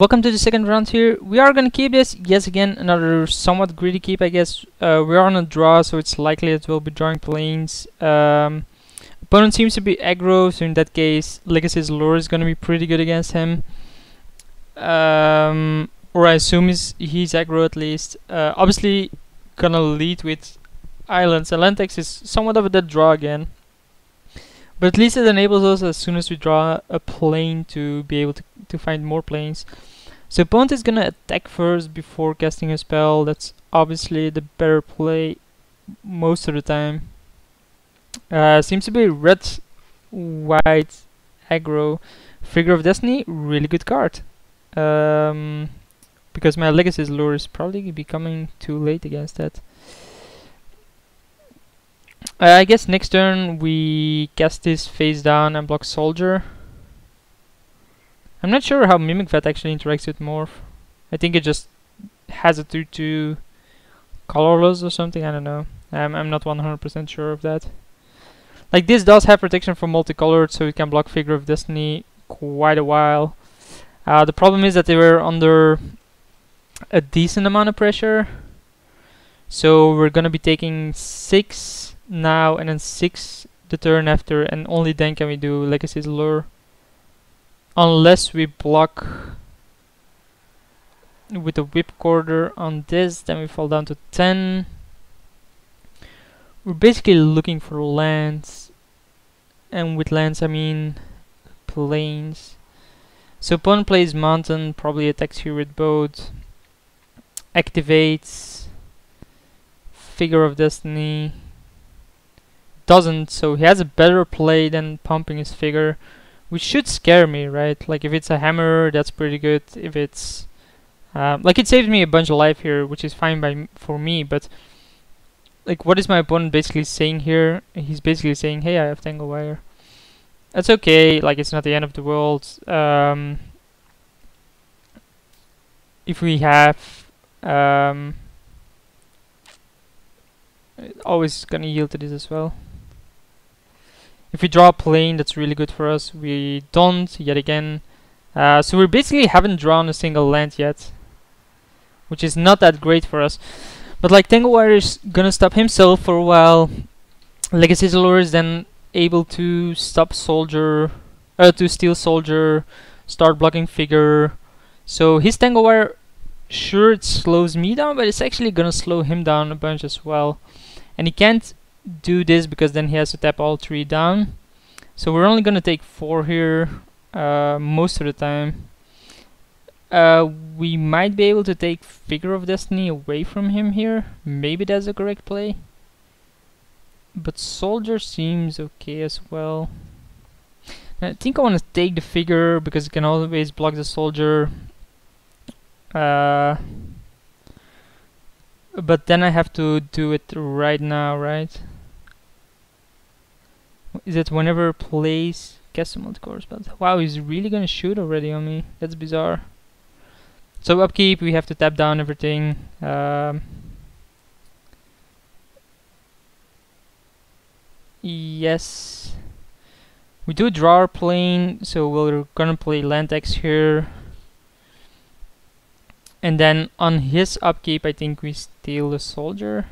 Welcome to the second round here. We are gonna keep this, yes again, another somewhat greedy keep I guess. We are on a draw, so it's likely that we'll be drawing planes. Opponent seems to be aggro, so in that case Legacy's Lure is gonna be pretty good against him. Or I assume he's aggro at least. Obviously gonna lead with Islands. Atlantex is somewhat of a dead draw again. But at least it enables us, as soon as we draw a plane, to be able to find more planes. So opponent is gonna attack first before casting a spell. That's obviously the better play most of the time. Seems to be red, white, aggro. Figure of Destiny, really good card. Because my Legacy's Lure is probably becoming too late against that. I guess next turn we cast this face down and block Soldier. I'm not sure how Mimic Vet actually interacts with Morph. I think it just has a 2/2 colorless or something, I don't know. I'm not 100% sure of that. Like, this does have protection from multicolored, so it can block Figure of Destiny quite a while. The problem is that they were under a decent amount of pressure. So we're gonna be taking 6 now and then 6 the turn after, and only then can we do Legacy's Lure. Unless we block with a Whip Quarter on this, then we fall down to 10. We're basically looking for lands, and with lands I mean plains. So opponent plays Mountain, probably attacks here with boat, activates Figure of Destiny, doesn't, so he has a better play than pumping his Figure, which should scare me, right? Like, if it's a hammer, that's pretty good. If it's like, it saves me a bunch of life here, which is fine for me, but like, what is my opponent basically saying here? He's basically saying, hey, I have Tangle Wire. That's okay, like, it's not the end of the world. If we have always gonna yield to this as well. If we draw a plane, that's really good for us. We don't, yet again. So we basically haven't drawn a single land yet, which is not that great for us. But like, Tangle Wire is gonna stop himself for a while. Legacy's Lure is then able to stop Soldier, to steal Soldier, start blocking Figure. So his Tangle Wire, sure, it slows me down, but it's actually gonna slow him down a bunch as well. And he can't do this because then he has to tap all 3 down. So we're only gonna take 4 here most of the time. We might be able to take Figure of Destiny away from him here. Maybe that's the correct play. But Soldier seems okay as well. I think I want to take the Figure because it can always block the Soldier. But then I have to do it right now, right? Is it whenever plays cast a multicolor spell? Wow, he's really gonna shoot already on me. That's bizarre. So upkeep, we have to tap down everything. Yes. We do draw our plane, so we're gonna play Lantex here. And then on his upkeep, I think we steal the Soldier.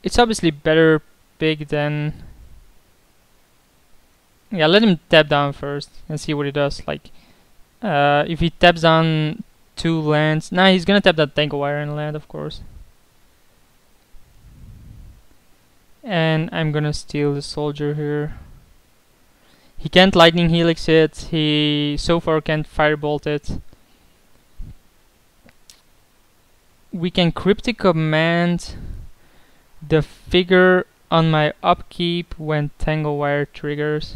It's obviously better big than... Yeah, let him tap down first and see what he does. Like, if he taps down 2 lands... Nah, he's gonna tap that Tangle Wire and land, of course. And I'm gonna steal the Soldier here. He can't Lightning Helix it, he so far can't Firebolt it. We can Cryptic Command the Figure on my upkeep when Tangle Wire triggers.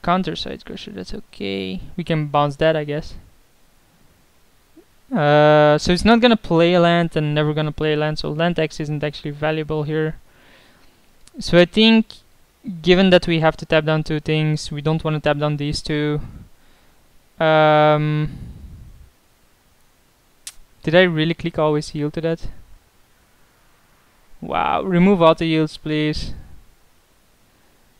Counter Side Crusher, that's okay. We can bounce that, I guess. So it's not gonna play a land and never gonna play a land, so land X isn't actually valuable here. So I think, given that we have to tap down 2 things, we don't want to tap down these 2. Did I really click always yield to that? Wow, remove auto yields please.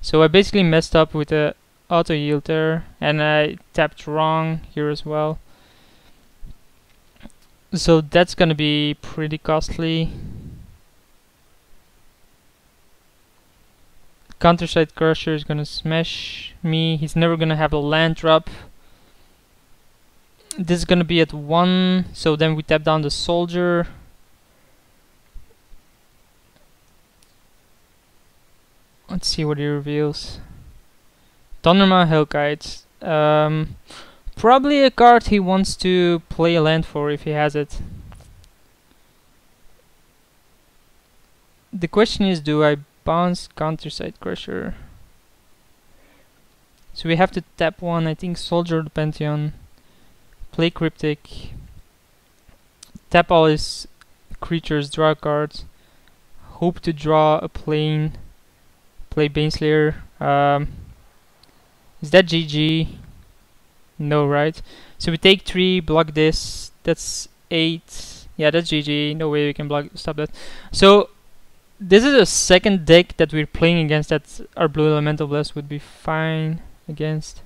So I basically messed up with the auto yield there, and I tapped wrong here as well. So that's gonna be pretty costly. Counterside Crusher is gonna smash me. He's never gonna have a land drop. This is gonna be at 1, so then we tap down the soldier. Let's see what he reveals. Thundermaw Hellkite. Probably a card he wants to play a land for if he has it. The question is, do I bounce Counterside Crusher? So we have to tap 1, I think Soldier of the Pantheon, play Cryptic, tap all his creatures, draw a card, hope to draw a plane, play Baneslayer. Is that GG? No, right? So we take 3, block this, that's 8. Yeah, that's GG, no way we can stop that. So this is a second deck that we're playing against that our Blue Elemental Blast would be fine against.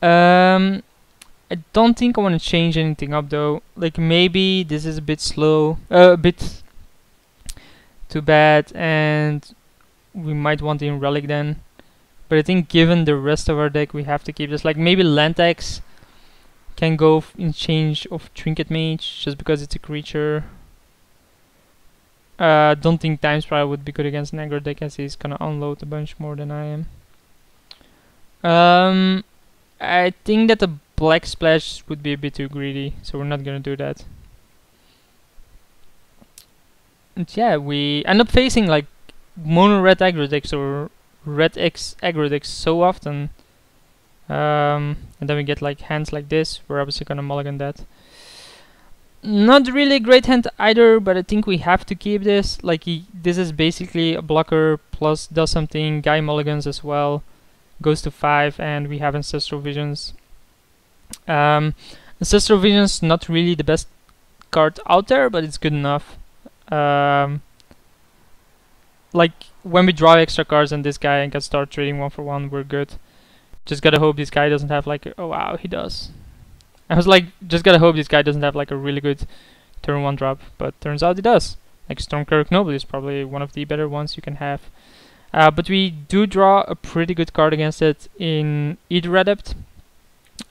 I don't think I want to change anything up though. Like maybe this is a bit slow, a bit too bad, and we might want in Relic then. But I think given the rest of our deck, we have to keep this. Like maybe Lantax can go in change of Trinket Mage just because it's a creature. Don't think Time Spiral would be good against an aggro deck as he's gonna unload a bunch more than I am. I think that the Black Splash would be a bit too greedy, so we're not gonna do that. And yeah, we end up facing like mono red aggro decks or red X aggro decks so often. And then we get like hands like this. We're obviously gonna mulligan that. Not really a great hand either, but I think we have to keep this. Like this is basically a blocker plus does something. Guy mulligans as well, goes to 5, and we have Ancestral Visions. Ancestral Visions not really the best card out there, but it's good enough. Like when we draw extra cards and this guy and can start trading 1 for 1, we're good. Just gotta hope this guy doesn't have like oh wow, he does. I was like, just gotta hope this guy doesn't have like a really good turn 1 drop, but turns out he does. Like Stormcloak Noble is probably one of the better ones you can have. But we do draw a pretty good card against it in Either Adept.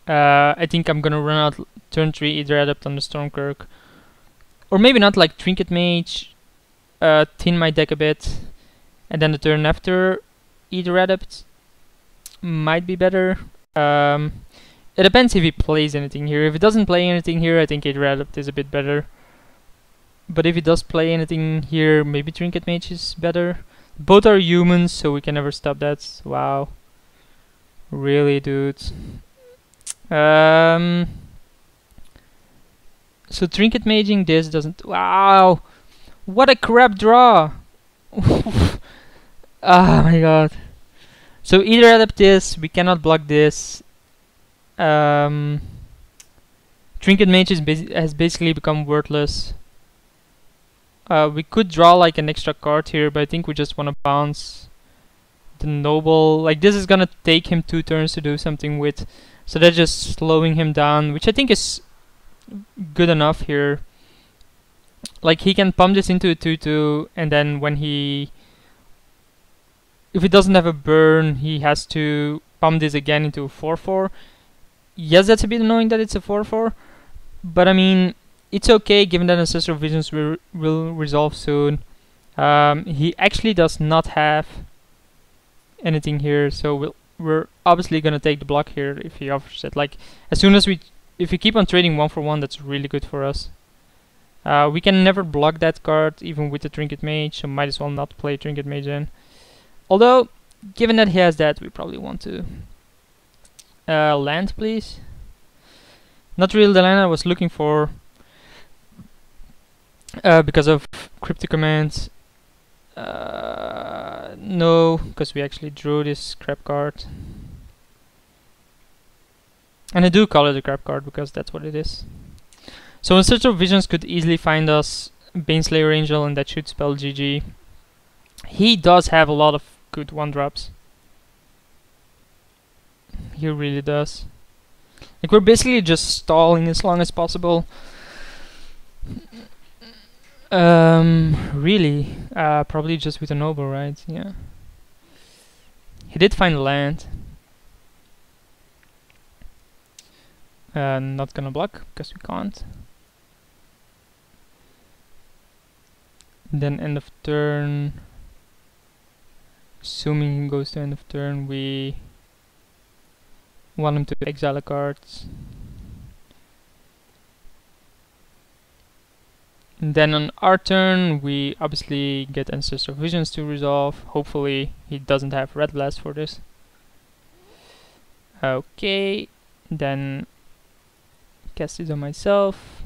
I think I'm gonna run out turn 3 Either Adept on the Stormcloak. Or maybe not, like Trinket Mage, thin my deck a bit, and then the turn after Either Adept might be better. It depends if he plays anything here. If he doesn't play anything here, I think Either Adept is a bit better. But if he does play anything here, maybe Trinket Mage is better. Both are humans, so we can never stop that. Wow. Really, dude. So Trinket Maging this doesn't... Wow! What a crap draw! Oh my god. So Either Adept this, we cannot block this. Trinket Mage has basically become worthless. We could draw like an extra card here, but I think we just want to bounce the Noble. Like this is gonna take him 2 turns to do something with, so that's just slowing him down, which I think is good enough here. Like he can pump this into a 2/2, and then when if he doesn't have a burn, he has to pump this again into a 4/4. Yes, that's a bit annoying that it's a 4/4, but I mean, it's okay given that Ancestral Visions will resolve soon. He actually does not have anything here, so we're obviously gonna take the block here if he offers it. Like as soon as if we keep on trading 1 for 1, that's really good for us. We can never block that card even with the Trinket Mage, so might as well not play Trinket Mage then. Although, given that he has that, we probably want to land, please. Not really the land I was looking for because of Cryptic Commands. No, because we actually drew this crap card. And I do call it a crap card because that's what it is. So Ancestral Visions could easily find us Baneslayer Angel, and that should spell GG. He does have a lot of good 1-drops. He really does. Like, we're basically just stalling as long as possible. Really, probably just with a noble, right? Yeah. He did find land. Not gonna block because we can't. Then end of turn. Assuming he goes to end of turn, we want him to exile a card. And then on our turn, we obviously get Ancestral Visions to resolve. Hopefully, he doesn't have Red Blast for this. Okay, then cast it on myself.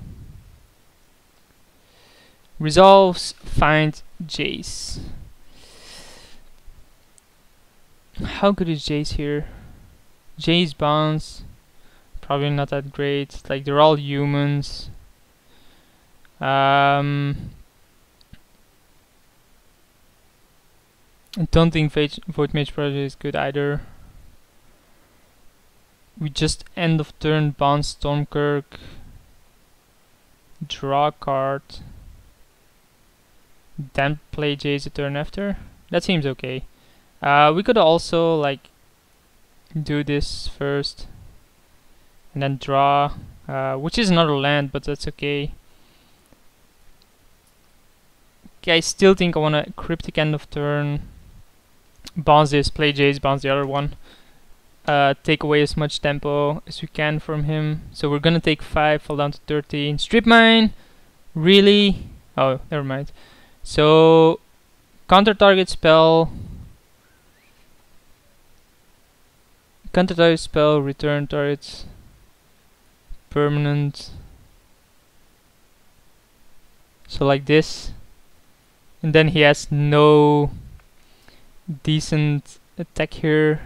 Resolves, find Jace. How good is Jace here? Jace bounce, probably not that great. Like, they're all humans. I don't think Void Mage Project is good either. We just end of turn bounce Stormkirk, draw a card, then play Jace the turn after. That seems okay. We could also like do this first and then draw, which is another land, but that's okay. Okay, I still think I want to Cryptic end of turn, bounce this, play Jace, bounce the other one, take away as much tempo as we can from him. So we're gonna take 5, fall down to 13. Strip Mine, really? Oh, never mind. So counter target spell, return targets, permanent. So like this. And then he has no decent attack here.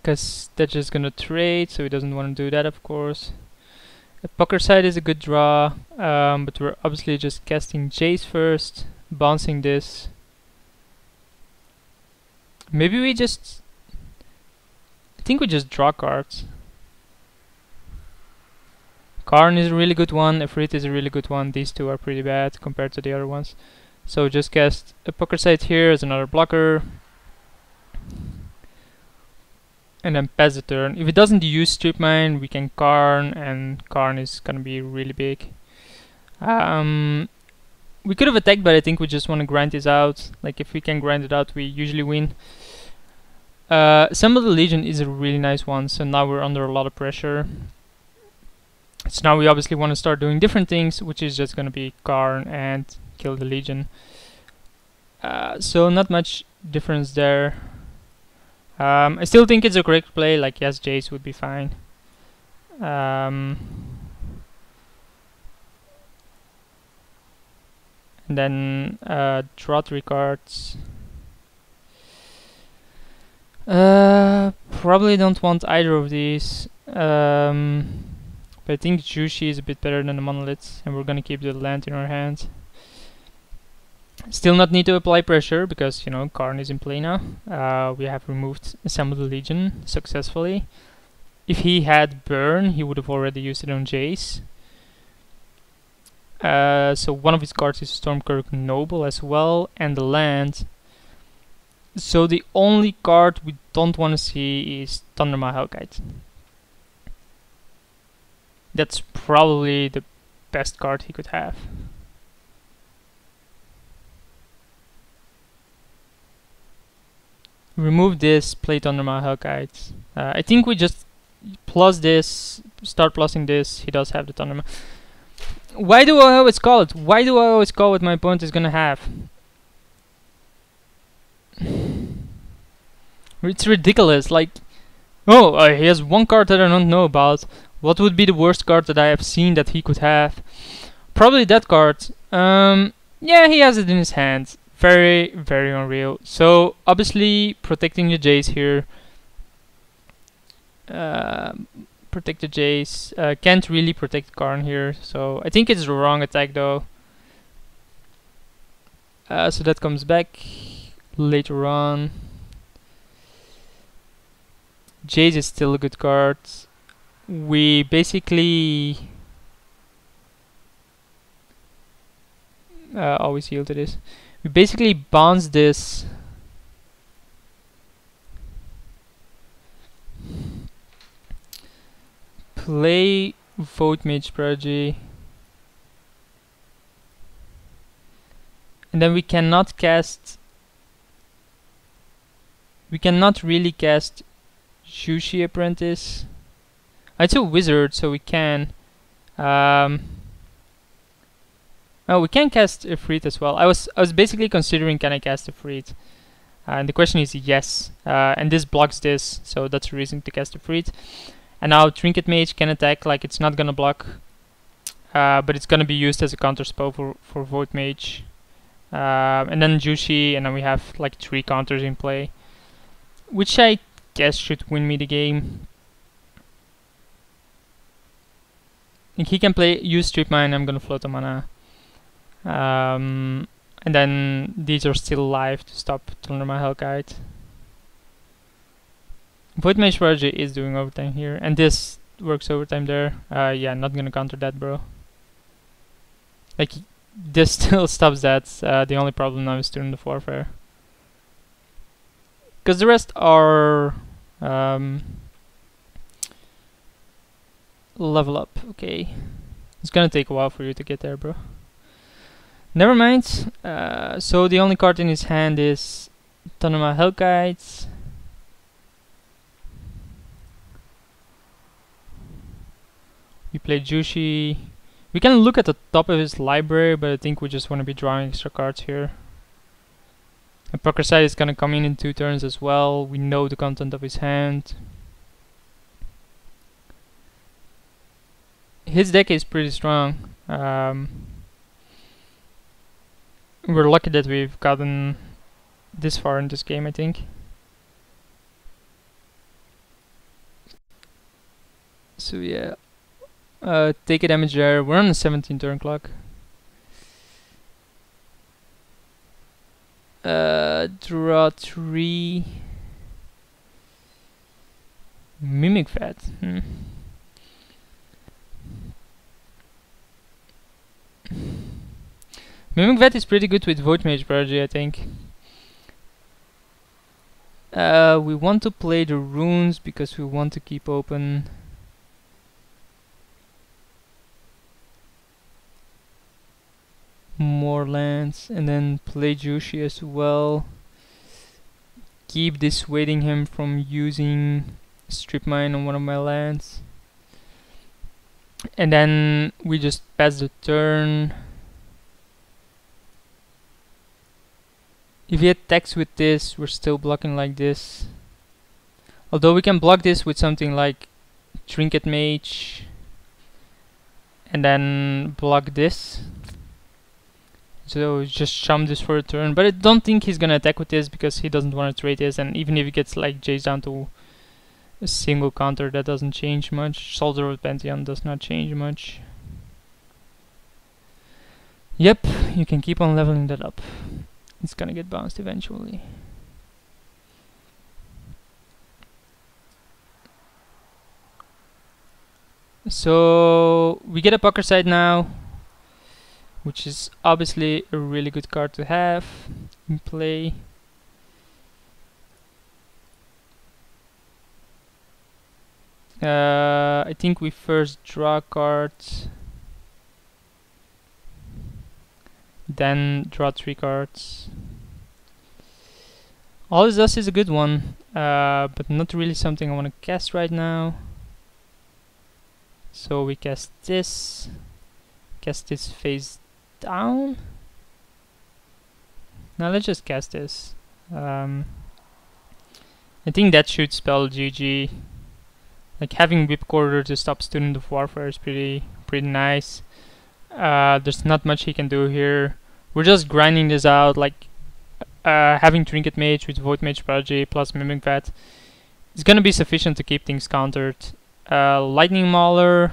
Because they're just gonna trade, so he doesn't want to do that, of course. The poker side is a good draw, but we're obviously just casting Jace first, bouncing this. Maybe we just... I think we just draw cards. Karn is a really good one, Efreet is a really good one. These two are pretty bad compared to the other ones. So just cast a poker side here as another blocker. And then pass the turn. If it doesn't use Strip Mine, we can Karn, and Karn is gonna be really big. We could have attacked, but I think we just want to grind this out. Like, if we can grind it out, we usually win. Assemble the Legion is a really nice one, so now we're under a lot of pressure. So now we obviously want to start doing different things, which is just gonna be Karn and kill the Legion. So not much difference there. I still think it's a correct play. Like, yes, Jace would be fine. And then draw 3 cards. Probably don't want either of these. But I think Jushi is a bit better than the Monolith, and we're gonna keep the land in our hands. Still not need to apply pressure because, you know, Karn is in play now. We have removed Assemble the Legion successfully. If he had Burn, he would have already used it on Jace. So one of his cards is Stormkirk Noble as well, and the land. So the only card we don't want to see is Thundermaw Hellkite. That's probably the best card he could have. Remove this, play Thundermaw Hellkite. I think we just plus this, start plussing this. He does have the Thundermaw. Why do I always call it? Why do I always call what my opponent is gonna have? It's ridiculous. Like, oh, he has one card that I don't know about. What would be the worst card that I have seen that he could have? Probably that card. Yeah, he has it in his hand. Very, very unreal. So obviously protecting the Jace here. Protect the Jace. Can't really protect Karn here, so I think it's the wrong attack though. So that comes back later on. Jace is still a good card. We basically always yield to this. We basically bounce this. Play Vote Mage Prodigy. And then we cannot cast. We cannot really cast Jushi Apprentice. It's a wizard, so we can. Oh, we can cast Ifrit as well. I was basically considering, can I cast Ifrit? And the question is yes. And this blocks this, so that's a reason to cast Ifrit. And now Trinket Mage can attack like it's not gonna block, but it's gonna be used as a counter spell for Vote Mage. And then Jushi, and then we have like 3 counters in play, which I guess should win me the game. I think he can use Strip Mine. I'm gonna float a mana. And then these are still alive to stop Thunderma Hellkite. Void Mage Prodigy is doing overtime here, and this works overtime there. Yeah, not gonna counter that, bro. Like, this still stops that. The only problem now is Student of Warfare. Because the rest are level up. Okay. It's gonna take a while for you to get there, bro. Never mind. So the only card in his hand is Thunderma Hellkite. We play Jushi. We can look at the top of his library, but I think we just want to be drawing extra cards here. And Procraside is gonna come in 2 turns as well. We know the content of his hand. His deck is pretty strong. We're lucky that we've gotten this far in this game, I think. So yeah. Take a damage there. We're on a 17 turn clock. Draw 3. Mimic Vat. Mimic Vat is pretty good with Vote Mage Prodigy, I think. We want to play the runes because we want to keep open more lands, and then play Jushi as well. Keep dissuading him from using Strip Mine on one of my lands. And then we just pass the turn. If he attacks with this, we're still blocking like this. Although we can block this with something like Trinket Mage. And then block this. So just shum this for a turn, but I don't think he's gonna attack with this because he doesn't want to trade this, and even if he gets like Jace down to a single counter, that doesn't change much. Soldier of Pantheon does not change much. Yep, you can keep on leveling that up. It's gonna get bounced eventually. So we get a Pucker Side now, which is obviously a really good card to have in play. I think we first draw cards, then draw 3 cards. All this does is a good one, but not really something I want to cast right now. So we cast this face down. Now let's just cast this. I think that should spell GG. Like having Whipcorder to stop Student of Warfare is pretty nice. There's not much he can do here. We're just grinding this out, like having Trinket Mage with Void Mage Prodigy plus Mimic Vat It's gonna be sufficient to keep things countered. Lightning Mauler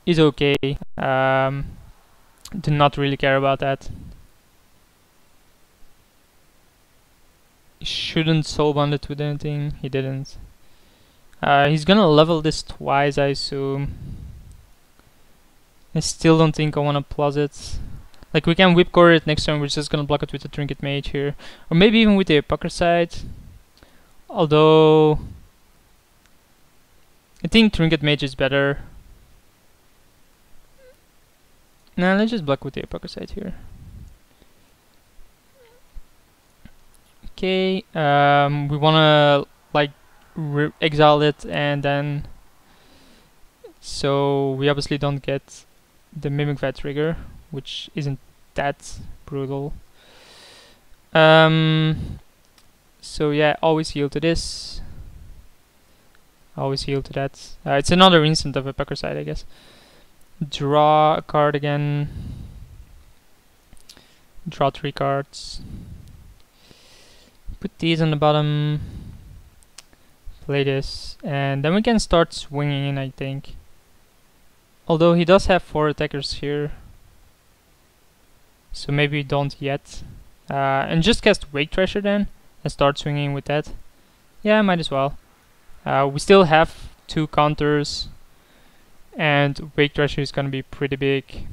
is okay. Do not really care about that. He shouldn't soul bond it with anything. He didn't. He's gonna level this twice, I assume. I still don't think I wanna plus it. Like, we can whip core it next turn, we're just gonna block it with the Trinket Mage here. Or maybe even with the Hypocrisite. Although I think Trinket Mage is better. Nah, let's just block with the Hypocrisite here. Okay, we wanna like exile it, and then so we obviously don't get the Mimic Vat trigger, which isn't that brutal. So yeah, always heal to this. Always heal to that. It's another instant of Hypocrisite, I guess. Draw a card again. Draw 3 cards. Put these on the bottom. Play this, and then we can start swinging in, I think. Although he does have 4 attackers here, so maybe don't yet. And just cast Wake Thrasher then, and start swinging with that. Yeah, might as well. We still have 2 counters, and Wake Thrasher is gonna be pretty big,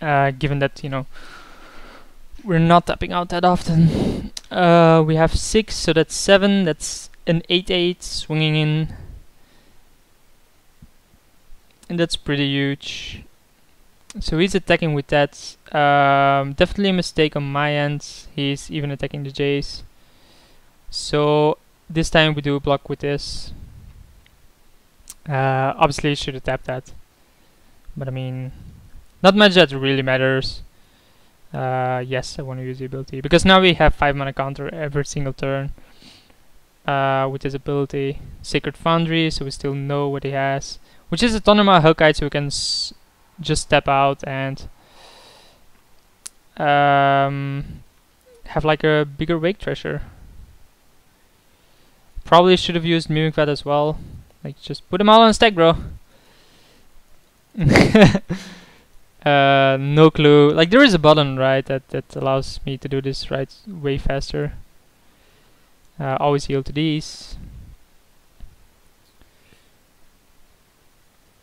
given that, you know, we're not tapping out that often. We have 6, so that's 7. That's an 8/8 swinging in, and that's pretty huge. So he's attacking with that. Definitely a mistake on my end. He's even attacking the Jace. So this time we do a block with this. Obviously he should have tapped that, but I mean, not much that really matters. Yes, I want to use the ability, because now we have 5 mana counter every single turn with his ability. Sacred Foundry, so we still know what he has, which is a Thundermaw Hellkite, so we can just step out and have like a bigger Wake Thrasher. Probably should have used Mimic Vat as well. Like, just put them all on stack, bro. No clue. Like, there is a button, right, that allows me to do this right way faster. Always heal to these.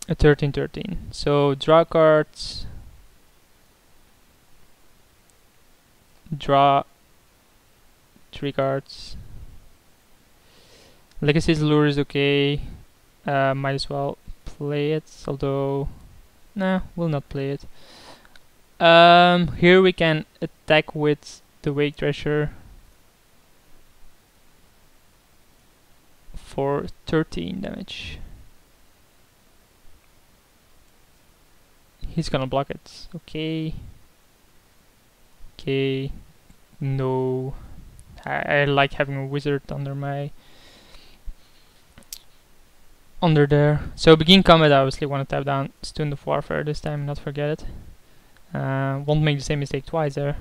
A 13/13. So draw cards. Draw 3 cards. Legacy's Lure is okay. Might as well play it, although nah, we'll not play it. Here we can attack with the Wake Thrasher for 13 damage. He's gonna block it. Okay. Okay. No. I like having a wizard under there. So begin combat, I obviously want to tap down Student of Warfare this time, not forget it. Won't make the same mistake twice there.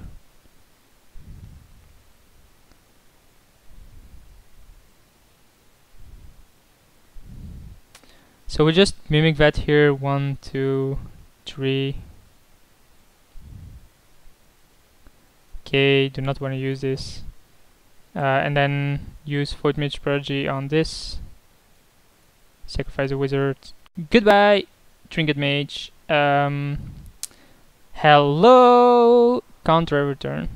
So we just Mimic Vat here, 1, 2, 3. Okay, do not want to use this. And then use Void Mage Prodigy on this. Sacrifice a wizard. Goodbye, Trinket Mage. Hello, counter every turn.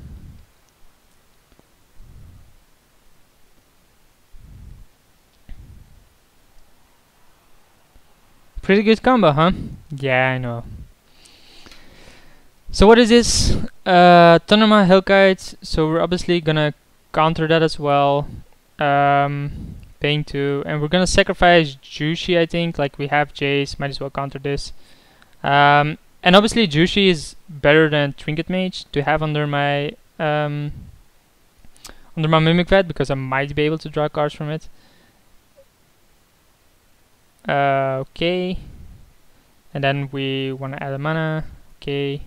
Pretty good combo, huh? Yeah, I know. So what is this? Thundermaw Hellkite. So we're obviously gonna counter that as well. Paying 2, and we're gonna sacrifice Jushi, I think. Like, we have Jace, might as well counter this. And obviously Jushi is better than Trinket Mage to have under my Mimic Vat, because I might be able to draw cards from it. Okay. And then we wanna add a mana. Okay.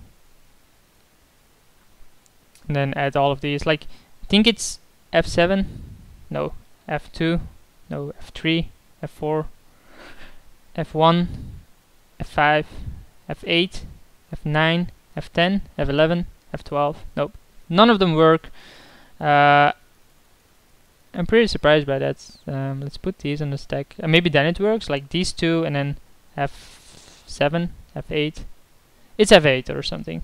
And then add all of these. Like, think it's f7, no, f2, no, f3, f4, f1, f5, f8, f9, f10, f11, f12. Nope, none of them work. I'm pretty surprised by that. Let's put these on the stack. Maybe then it works, like these two, and then f7, f8. It's f8 or something.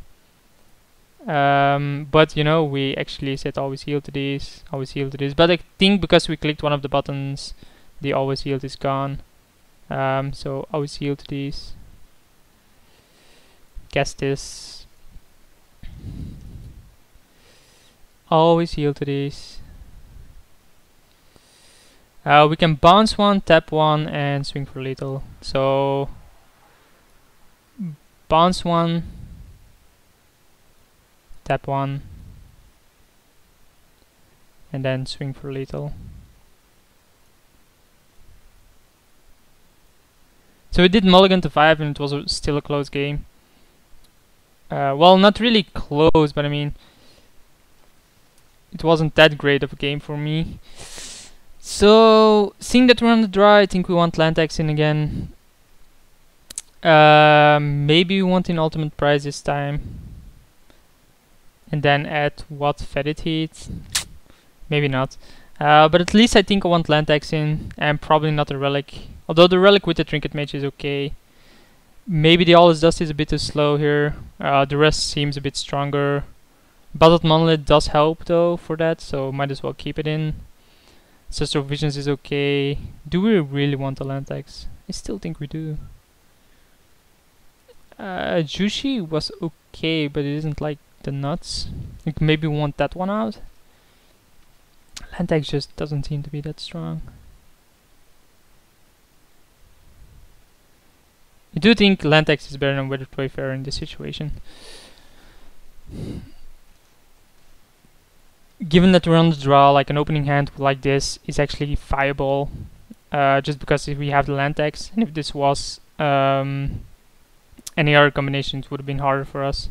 But you know, we actually said always yield to these, always yield to this. But I think because we clicked one of the buttons, the always yield is gone. So always yield to these. Guess this. Always yield to these. We can bounce one, tap one, and swing for lethal. So bounce one, tap one, and then swing for lethal. So we did mulligan to 5 and it was still a close game. Well, not really close, but I mean, it wasn't that great of a game for me. So, seeing that we're on the draw, I think we want land X in again. Maybe we want an ultimate prize this time. And then add what fetid heat? Maybe not. But at least I think I want land X in, and probably not a relic. Although the relic with the trinket mage is okay. Maybe the All Dust is a bit too slow here. The rest seems a bit stronger. Battled Monolith does help though for that, so might as well keep it in. Sister of Visions is okay. Do we really want a land X? I still think we do. Jushi was okay, but it isn't like the nuts. Like maybe we want that one out. Land X just doesn't seem to be that strong. I do think land X is better than Weathered Wayfarer in this situation. Given that we're on the draw, like an opening hand like this is actually viable, just because if we have the land X, and if this was any other combination, it would have been harder for us.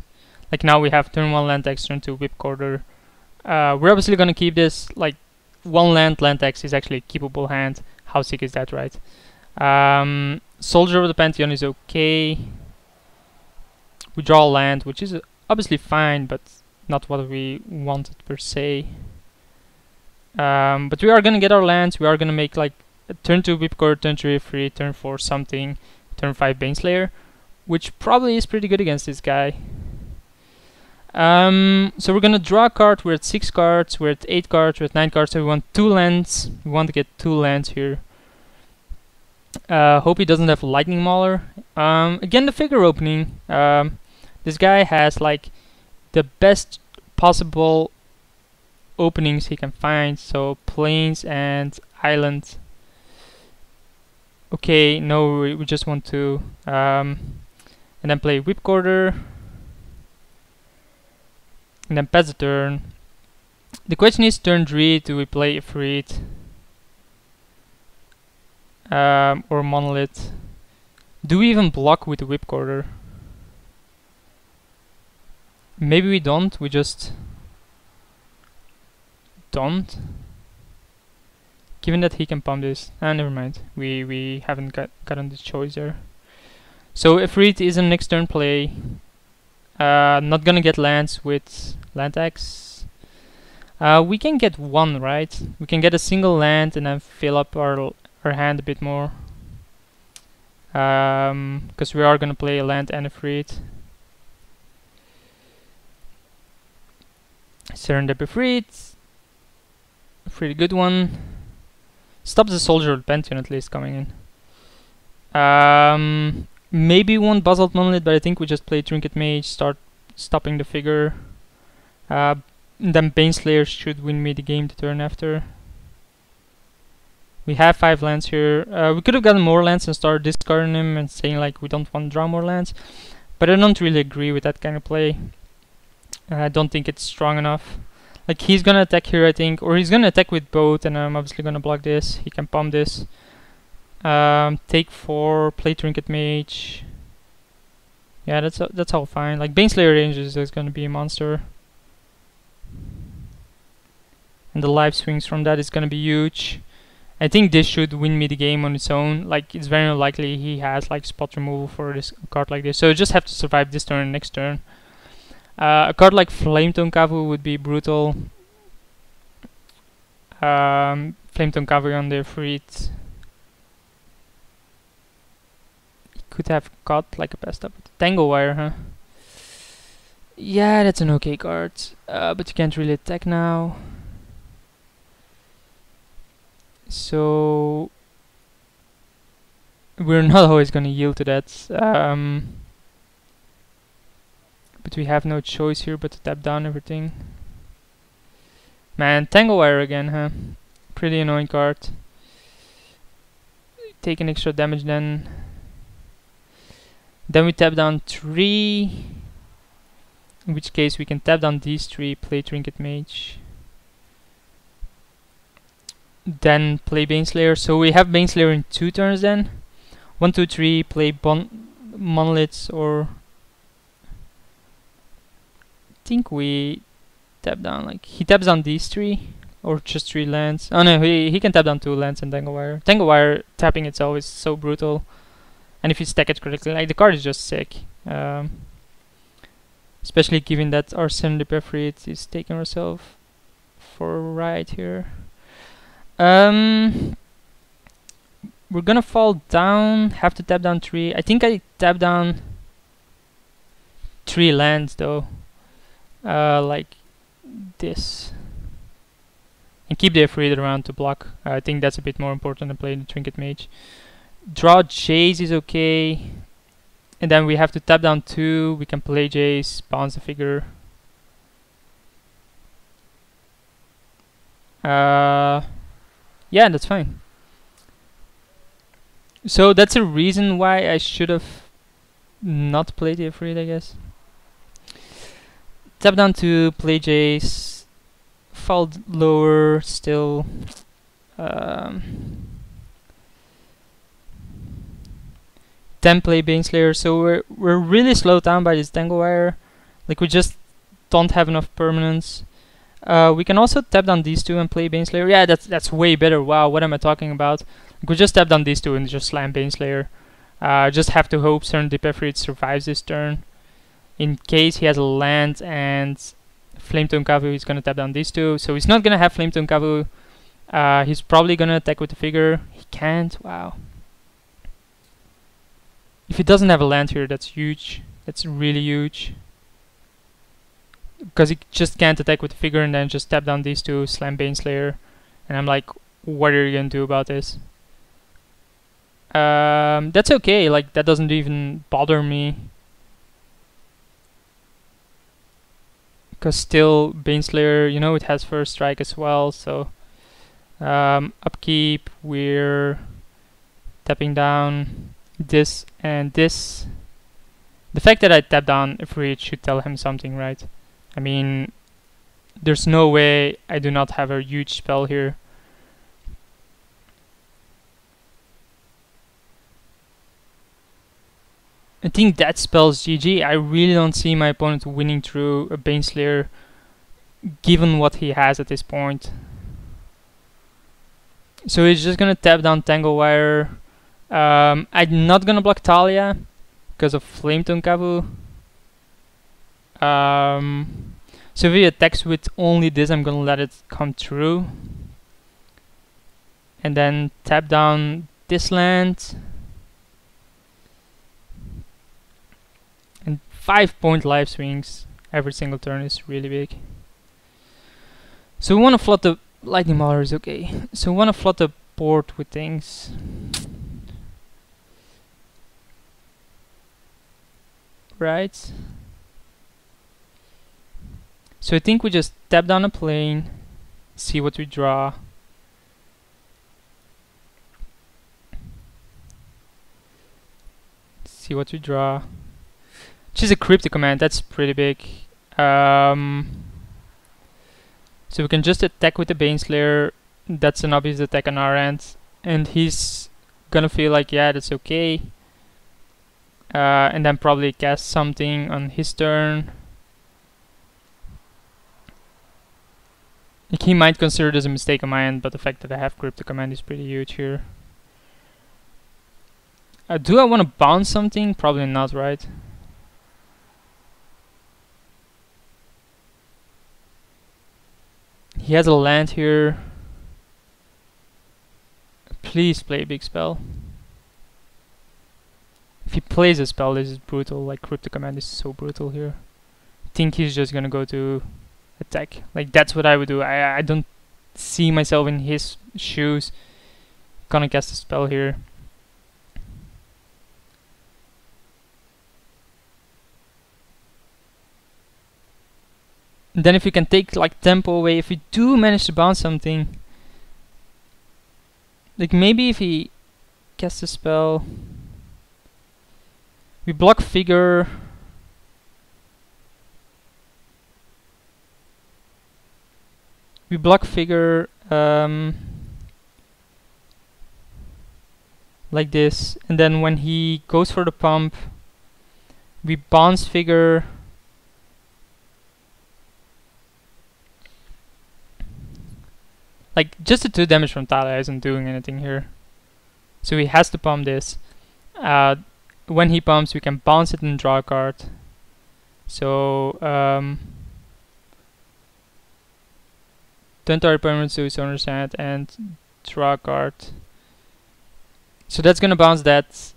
Like now we have turn 1 land X, turn 2 whip quarter. We're obviously gonna keep this. Like one land X is actually a keepable hand. How sick is that, right? Soldier of the Pantheon is okay. We draw land, which is obviously fine, but not what we wanted per se. But we are gonna get our lands. We are gonna make like a turn 2 whip quarter, turn 3 free, turn 4 something, turn 5 Baneslayer, which probably is pretty good against this guy. So we're gonna draw a card. We're at 6 cards, we're at 8 cards, we're at 9 cards, so we want 2 lands. We want to get 2 lands here. Hope he doesn't have Lightning Mauler. Again, the figure opening. This guy has like the best possible openings he can find. So plains and island. Okay, no, we just want to and then play whip quarter. And then pass the turn. The question is, turn 3, do we play Ifrit? Or Monolith? Do we even block with the whip quarter? Maybe we don't, we just don't. Given that he can pump this. Never mind. We haven't gotten the choice there. So Ifrit is a next turn play. Not gonna get lands with land X. We can get one, right? We can get a single land and then fill up our hand a bit more. Because we are gonna play a land and a Ifrit. Serendip Ifrit. A pretty good one. Stops the Soldier of the Pantheon at least coming in. Maybe one Basalt Monolith, but I think we just play Trinket Mage, start stopping the figure. Then Baneslayer should win me the game the turn after. We have 5 lands here. We could have gotten more lands and started discarding him and saying like we don't want to draw more lands. But I don't really agree with that kind of play. I don't think it's strong enough. Like he's gonna attack here, I think, or he's gonna attack with both, and I'm obviously gonna block this. He can pump this. Take 4, play Trinket Mage. Yeah, that's all fine. Like Baneslayer range is gonna be a monster. and the life swings from that is gonna be huge. I think this should win me the game on its own. Like, it's very unlikely he has like spot removal for this card like this, so you just have to survive this turn and next turn. A card like Flametongue Kavu would be brutal. Flametongue Kavu on the Freed. He could have got like a best up with the Tangle Wire, huh? Yeah, that's an okay card, but you can't really attack now. So we're not always gonna yield to that. But we have no choice here but to tap down everything. Man, Tangle Wire again, huh? Pretty annoying card. Take an extra damage then. Then we tap down 3. In which case we can tap down these 3, play Trinket Mage. Then play Baneslayer. So we have Baneslayer in 2 turns then. 1, 2, 3, play Monoliths, or I think we tap down, like, he taps down these 3, or just 3 lands. Oh no, he can tap down 2 lands and Tangle Wire. Tangle Wire tapping itself is so brutal. And if you stack it correctly, like, the card is just sick. Especially given that our Serendipity Freed is taking herself for a ride here. We're gonna fall down, have to tap down 3. I think I tap down 3 lands though. Like this. And keep the Freed around to block. I think that's a bit more important than playing the Trinket Mage. Draw Jace is okay. And then we have to tap down 2. We can play Jace, bounce the figure. Yeah, that's fine. So that's a reason why I should have not played the Afraid, I guess. Tap down 2, play Jace, fall lower still. Then play Baneslayer. So we're really slowed down by this Tangle Wire. Like, we just don't have enough permanence. We can also tap down these 2 and play Baneslayer. Yeah, that's way better. Wow, what am I talking about? Like, we just tap down these 2 and just slam Baneslayer. Just have to hope Serendipity Freed survives this turn. In case he has a land and Flametongue Kavu, he's gonna tap down these 2. So he's not gonna have Flametongue Kavu. He's probably gonna attack with the figure. He can't. Wow. If he doesn't have a land here, that's huge. That's really huge. Because he just can't attack with the figure and then just tap down these 2, slam Baneslayer. And I'm like, what are you gonna do about this? That's okay, like, that doesn't even bother me. Because still, Baneslayer, you know, it has first strike as well, so upkeep, we're tapping down this and this. The fact that I tap down a Freed should tell him something, right? I mean, there's no way I do not have a huge spell here. I think that spells GG. I really don't see my opponent winning through a Baneslayer, given what he has at this point. So he's just gonna tap down Tangle Wire. I'm not gonna block Talia because of Flametongue Kavu. So if he attacks with only this, I'm gonna let it come through. And then tap down this land. And 5-point life swings every single turn is really big. So we wanna flood the Lightning Mauler is okay. So we wanna flood the board with things. Right? So I think we just tap down a plane, see what we draw. See what we draw. Which is a Cryptic Command, that's pretty big. So we can just attack with the Baneslayer. That's an obvious attack on our end. And he's gonna feel like, yeah, that's okay. And then probably cast something on his turn. Like, he might consider this a mistake on my end, but the fact that I have Crypto Command is pretty huge here. Do I want to bounce something? Probably not, right? He has a land here. Please play a big spell. If he plays a spell, this is brutal. Like, Crypto Command is so brutal here. I think he's just gonna go to attack. Like, that's what I would do. I don't see myself in his shoes. Gonna cast a spell here. And then if we can take like tempo away, if we do manage to bounce something, like maybe if he casts a spell, we block figure. We block figure like this, and then when he goes for the pump, we bounce figure. Like, just the 2 damage from Talia isn't doing anything here. So he has to pump this. When he pumps, we can bounce it and draw a card. So, don't target permanents to his owner's hand and draw a card. So that's gonna bounce that.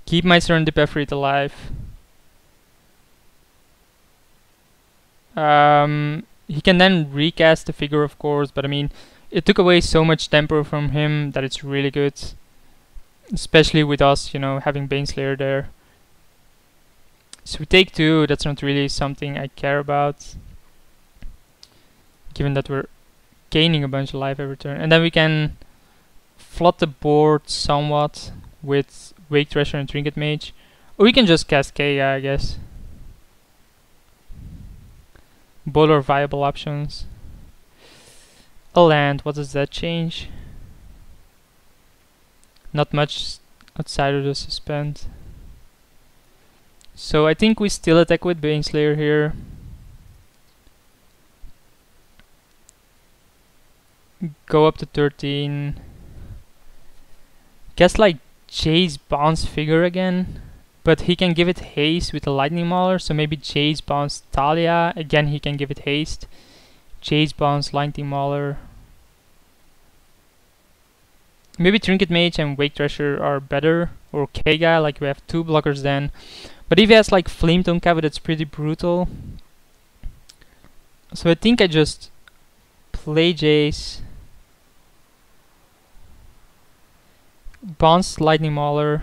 Keep my Serendip Efreet alive. He can then recast the figure, of course, but I mean, it took away so much tempo from him that it's really good. Especially with us, you know, having Baneslayer there. So we take 2, that's not really something I care about, given that we're gaining a bunch of life every turn. And then we can flood the board somewhat with Wake Thrasher and Trinket Mage. Or we can just cast Keiga, I guess. Both are viable options. A land, what does that change? Not much outside of the suspend. So I think we still attack with Baneslayer here. Go up to 13. Guess like Jace bounce figure again. But he can give it haste with a Lightning Mauler, so maybe Jace bounce Talia. Again, he can give it haste. Jace bounce Lightning Mauler. Maybe Trinket Mage and Wake Thrasher are better, or Keiga, like we have 2 blockers then. But if he has like Flametone Cavu, that's pretty brutal. So I think I just play Jace. Bounce Lightning Mauler.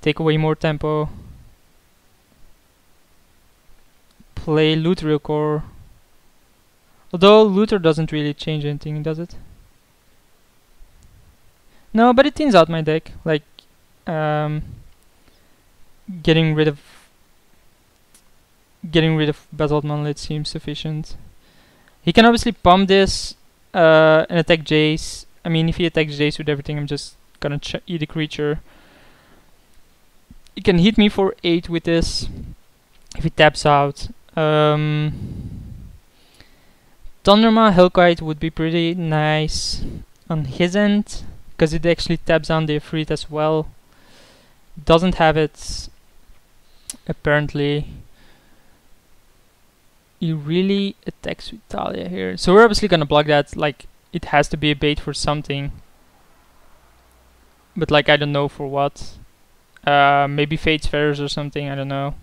Take away more tempo. Play Luthor Core. Although Luthor doesn't really change anything, does it? No, but it thins out my deck. Like, getting rid of Battled Monolith seems sufficient. He can obviously pump this and attack Jace. I mean, if he attacks Jace with everything, I'm just gonna eat a creature. He can hit me for 8 with this if he taps out. Thunderma Hellkite would be pretty nice on his end, because it actually taps down the Efreet as well. Doesn't have it, apparently. He really attacks with Talia here. So we're obviously gonna block that. Like, it has to be a bait for something. But like, I don't know for what. Maybe Fate's Fetters or something, I don't know.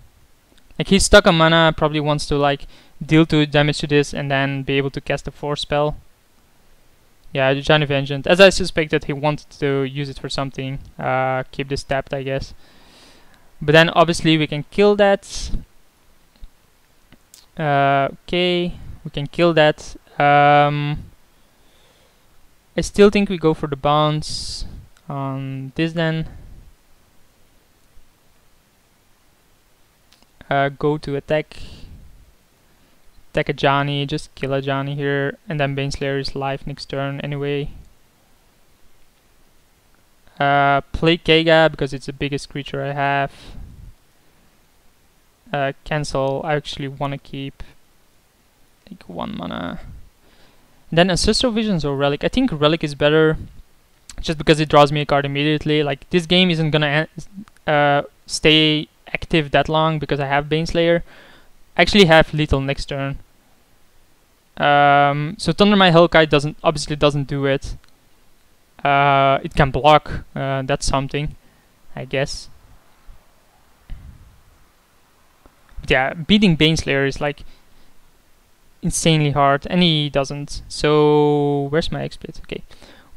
Like, he's stuck on mana, probably wants to like deal 2 damage to this and then be able to cast a 4 spell. Yeah, the Giant Vengeance. As I suspected, he wanted to use it for something. Keep this tapped, I guess. But then obviously we can kill that. Okay, we can kill that. I still think we go for the bounce on this then. Go to attack. Attack a Johnny, just kill a Johnny here, and then Baneslayer is live next turn anyway. Play Keiga because it's the biggest creature I have. Cancel, I actually want to keep like 1 mana. And then Ancestral Visions or Relic. I think Relic is better just because it draws me a card immediately. Like, this game isn't gonna stay active that long because I have Baneslayer. I actually have Lethal next turn. So Thundermight Hellkite obviously doesn't do it. It can block, that's something, I guess. But yeah, beating Baneslayer is like insanely hard, and he doesn't. So where's my Xsplit? Okay,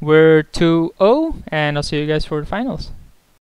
we're 2-0, and I'll see you guys for the finals.